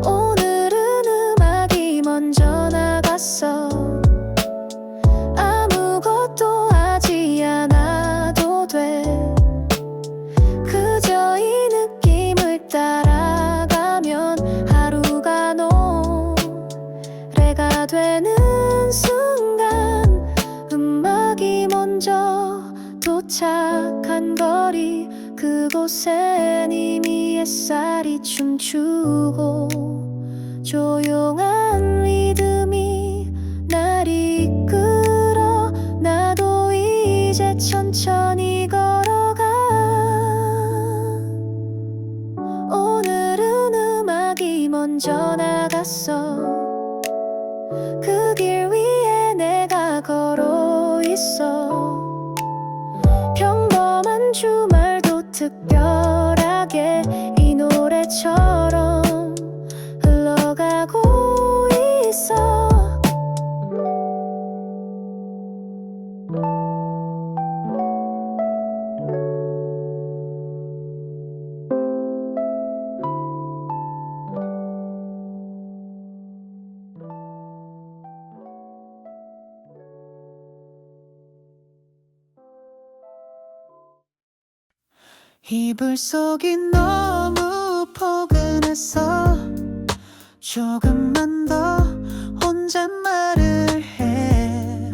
오늘은 음악이 먼저 나갔어. 아무것도 하지 않아도 돼. 그저 이 느낌을 따라가면 하루가 노래가 되는 순간, 음악이 먼저 도착한 거리, 그곳엔 이미 햇살이 춤추고 조용한 리듬이 날 이끌어. 나도 이제 천천히 걸어가. 오늘은 음악이 먼저 나갔어. 그 길 위에 내가 걸어 있어. 평범한 주말도 특별하게 이 노래처럼 흘러가고 있어. 이불 속이 너무 포근해서 조금만 더 혼잣말을 해.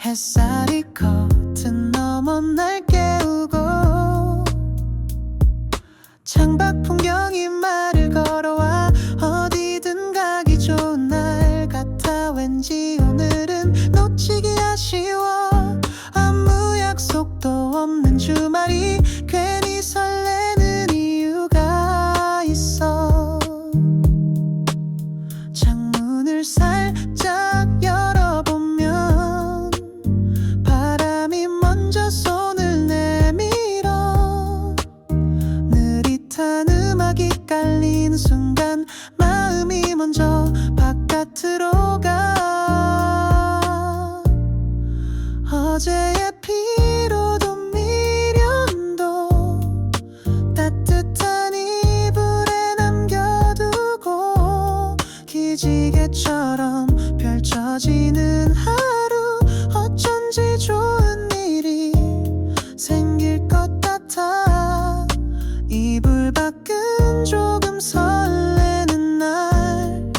햇살이 커튼 너머 날 깨우고 창밖 풍경이 말을 걸어와. 어디든 가기 좋은 날 같아. 왠지 오늘은 놓치기 아쉬워. 아무 약속도 없는 주말이 괜히 설레는 이유가 있어. 창문을 살짝 열어보면 바람이 먼저 손을 내밀어. 느릿한 음악이 깔리는 순간 마음이 먼저 바깥으로 가. 어제의 피로도 미련도 따뜻한 이불에 남겨두고 기지개처럼 펼쳐지는 하루. 어쩐지 좋은 일이 생길 것 같아. 이불 밖은 조금 설레는 날.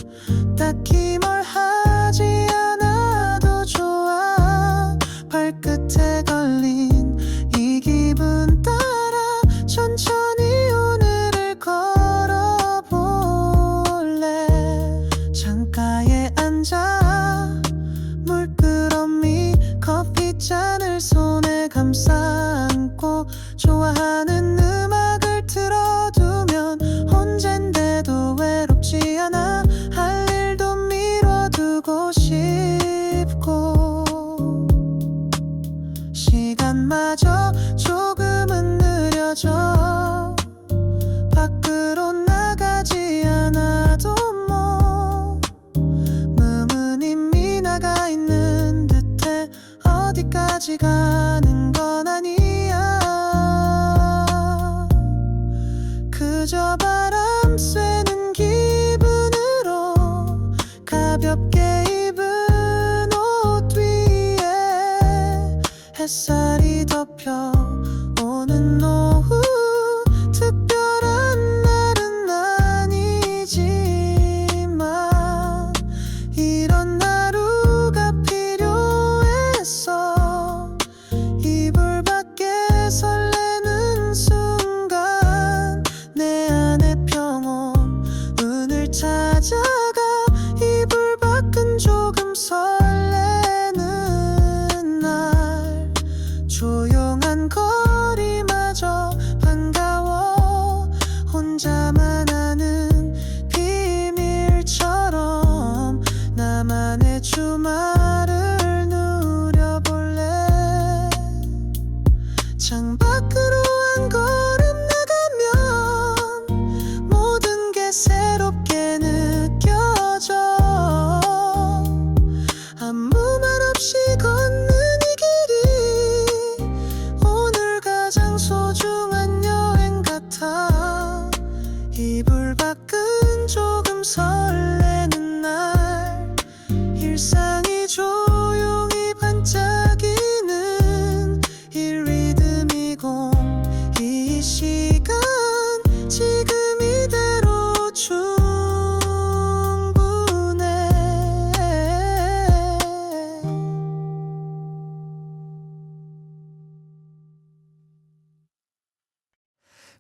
딱히 뭘 하지 않아도 좋아. 발끝에 걸린 이 기분 따라 천천히 오늘을 걸어볼래. 창가에 앉아 마저 조금은 느려져. 밖으로 나가지 않아도 뭐 몸은 이미 나가 있는 듯해. 어디까지 가는 건 아니야. 그저 바람 쐬는 기분으로 가볍게 입은 옷 위에 햇살이 덮여 오는 오후. 특별한 날은 아니지만 이런 하루가 필요했어. 이불 밖에 설레는 순간 내 안의 평온을 찾아가. 이불 밖은 조금 설레는 날. 조용한 거리마저 반가워. 혼자만 아는 비밀처럼 나만의 주말을 누려볼래. 창밖으로 한 걸음 나가면 모든 게 새롭게 느껴져. 아무 말 없이 걷는 이 길이 오늘 가장 소중한 여행 같아. 이불 밖은 조금 설레는 날. 일상이 조용히 반짝이는 이 리듬이고 이 시간 지금 이대로 충분해.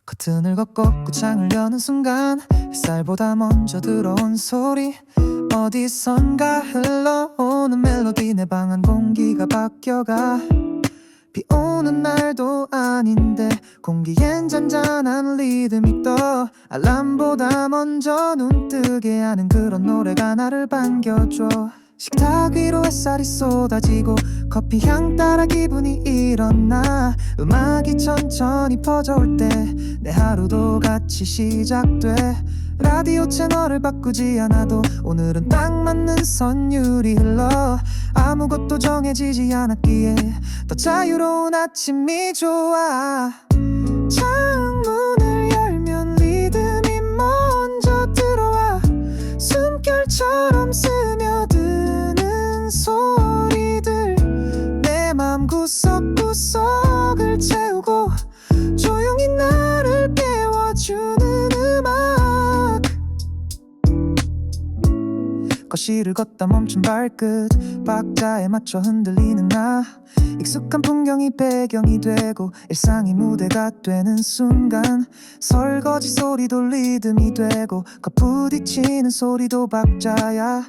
커튼을 걷고 창을 여는 순간 햇살보다 먼저 들어온 소리. 어디선가 흘러오는 멜로디. 내 방 안 공기가 바뀌어가. 비 오는 날도 아닌데 공기엔 잔잔한 리듬이 떠. 알람보다 먼저 눈 뜨게 하는 그런 노래가 나를 반겨줘. 식탁 위로 햇살이 쏟아지고 커피 향 따라 기분이 일어나. 음악이 천천히 퍼져올 때 내 하루도 같이 시작돼. 라디오 채널을 바꾸지 않아도 오늘은 딱 맞는 선율이 흘러. 아무것도 정해지지 않았기에 더 자유로운 아침이 좋아. 창문을 열면 리듬이 먼저 들어와. 숨결처럼 스며드는 소리들 내 맘 구석구석을 채우고 조용히 나를 깨워주는 음악. 거실을 걷다 멈춘 발끝 박자에 맞춰 흔들리는 나. 익숙한 풍경이 배경이 되고 일상이 무대가 되는 순간. 설거지 소리도 리듬이 되고 컵 부딪히는 소리도 박자야.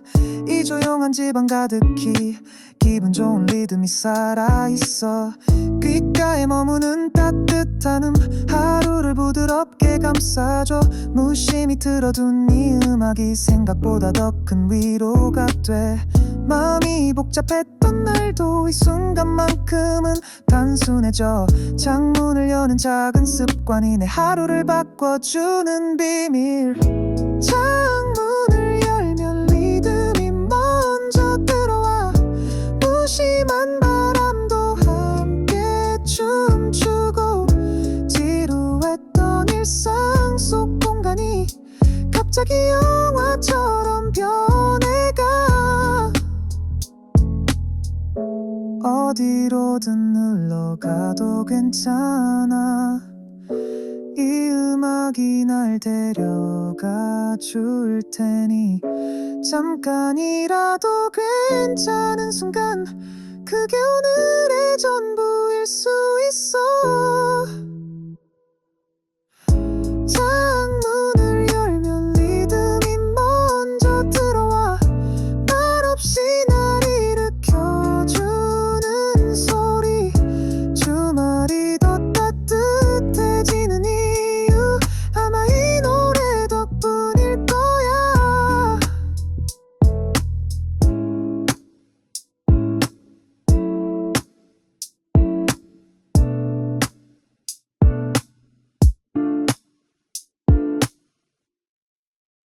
이 조용한 집안 가득히 기분 좋은 리듬이 살아있어. 귓가에 머무는 따뜻한 하루를 부드럽게 감싸줘. 무심히 틀어둔 이 음악이 생각보다 더 큰 위로가 돼. 마음이 복잡했던 날도 이 순간만큼은 단순해져. 창문을 여는 작은 습관이 내 하루를 바꿔주는 비밀. 창문을 열면 리듬이 먼저 들어와. 무심한 바람도 함께 춤추고 지루했던 일상 속 공간이 갑자기 영화처럼 변해가. 어디로든 흘러가도 괜찮아. 이 음악이 날 데려가 줄 테니 잠깐이라도 괜찮은 순간 그게 오늘의 전부일 수 있어.